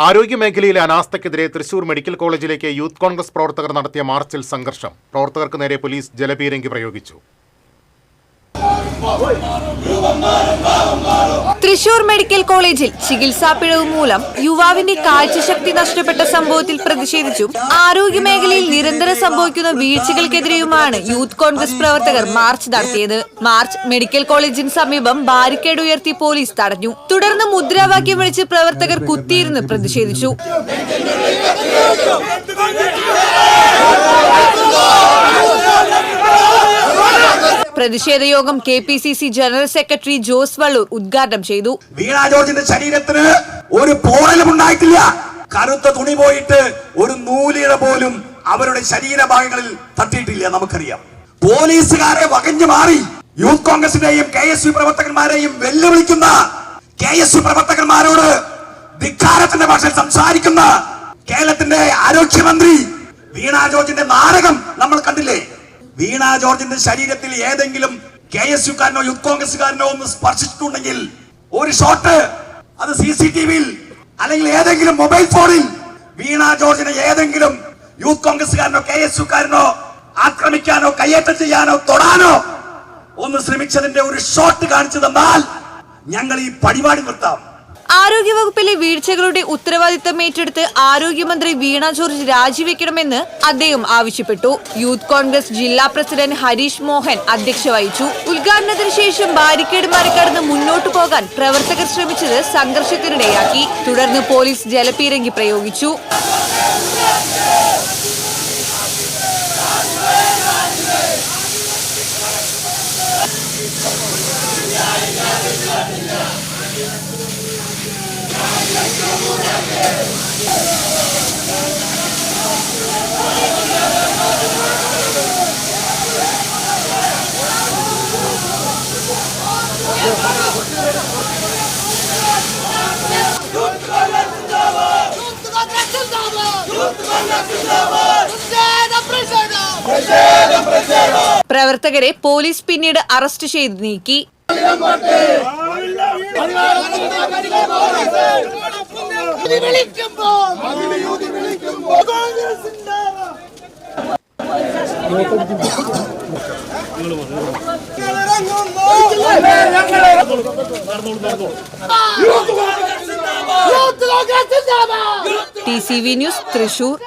ആരോഗ്യമേഖലയിലെ അനാസ്ഥയ്ക്കെതിരെ തൃശൂർ മെഡിക്കൽ കോളേജിലേക്ക് യൂത്ത് കോൺഗ്രസ് പ്രവർത്തകർ നടത്തിയ മാർച്ചിൽ സംഘർഷം. പ്രവർത്തകർക്ക് നേരെ പോലീസ് ജലപീരങ്കി പ്രയോഗിച്ചു. തൃശൂർ മെഡിക്കൽ കോളേജിൽ ചികിത്സാ പിഴവ് മൂലം യുവാവിന്റെ കാഴ്ചശക്തി നഷ്ടപ്പെട്ട സംഭവത്തിൽ പ്രതിഷേധിച്ചും ആരോഗ്യമേഖലയിൽ നിരന്തരം സംഭവിക്കുന്ന വീഴ്ചകൾക്കെതിരെയുമാണ് യൂത്ത് കോൺഗ്രസ് പ്രവർത്തകർ മാർച്ച് നടത്തിയത്. മാർച്ച് മെഡിക്കൽ കോളേജിന് സമീപം ബാരിക്കേഡ് ഉയർത്തി പോലീസ് തടഞ്ഞു. തുടർന്ന് മുദ്രാവാക്യം വിളിച്ച് പ്രവർത്തകർ കുത്തിയിരുന്ന് പ്രതിഷേധിച്ചു. പ്രതിഷേധ യോഗം KPCC general secretary Jose Vallur ഉദ്ഘാടനം ചെയ്തു. വീണ ജോർജിന്റെ ശരീരത്തിന് ഒരു പോറലും ഉണ്ടായിട്ടില്ല. കറുത്ത തുണി പോയിട്ട് ഒരു നൂലിഴ പോലും അവരുടെ ശരീരഭാഗങ്ങളിൽ തട്ടിയിട്ടില്ല. നമുക്കറിയാം, പോലീസുകാരെ വകഞ്ഞു മാറി യൂത്ത് കോൺഗ്രസിന്റെയും KSU പ്രവർത്തകന്മാരെയും വെല്ലുവിളിക്കുന്ന KSU പ്രവർത്തകന്മാരോട് ധിക്കാരത്തിന്റെ ഭാഷയിൽ സംസാരിക്കുന്ന കേരളത്തിന്റെ ആരോഗ്യമന്ത്രി വീണ ജോർജിന്റെ നാടകം നമ്മൾ കണ്ടില്ലേ? വീണ ജോർജിന്റെ ശരീരത്തിൽ ഏതെങ്കിലും KSUക്കാരനോ യൂത്ത് കോൺഗ്രസുകാരനോ ഒന്ന് സ്പർശിച്ചിട്ടുണ്ടെങ്കിൽ ഒരു ഷോട്ട് അത് CCTVയിൽ അല്ലെങ്കിൽ ഏതെങ്കിലും മൊബൈൽ ഫോണിൽ വീണ ജോർജിനെ ഏതെങ്കിലും യൂത്ത് കോൺഗ്രസുകാരനോ KSUക്കാരനോ ആക്രമിക്കാനോ കയ്യേറ്റം ചെയ്യാനോ തൊടാനോ ഒന്ന് ശ്രമിച്ചതിന്റെ ഒരു ഷോട്ട് കാണിച്ചു തന്നാൽ ഞങ്ങൾ ഈ പരിപാടി നിർത്താം. ആരോഗ്യവകുപ്പിലെ വീഴ്ചകളുടെ ഉത്തരവാദിത്തം ഏറ്റെടുത്ത് ആരോഗ്യമന്ത്രി വീണ ജോർജ് രാജിവെക്കണമെന്ന് അദ്ദേഹം ആവശ്യപ്പെട്ടു. യൂത്ത് കോൺഗ്രസ് ജില്ലാ പ്രസിഡന്റ് ഹരീഷ് മോഹൻ അധ്യക്ഷ വഹിച്ചു. ഉദ്ഘാടനത്തിന് ശേഷം ബാരിക്കേഡ് മറികടന്ന് മുന്നോട്ടു പോകാൻ പ്രവർത്തകർ ശ്രമിച്ചത് സംഘർഷത്തിനിടയാക്കി. തുടർന്ന് പോലീസ് ജലപീരങ്കി പ്രയോഗിച്ചു. പ്രവർത്തകരെ പോലീസ് പിന്നീട് അറസ്റ്റ് ചെയ്ത് നീക്കി. TCV news Thrissur.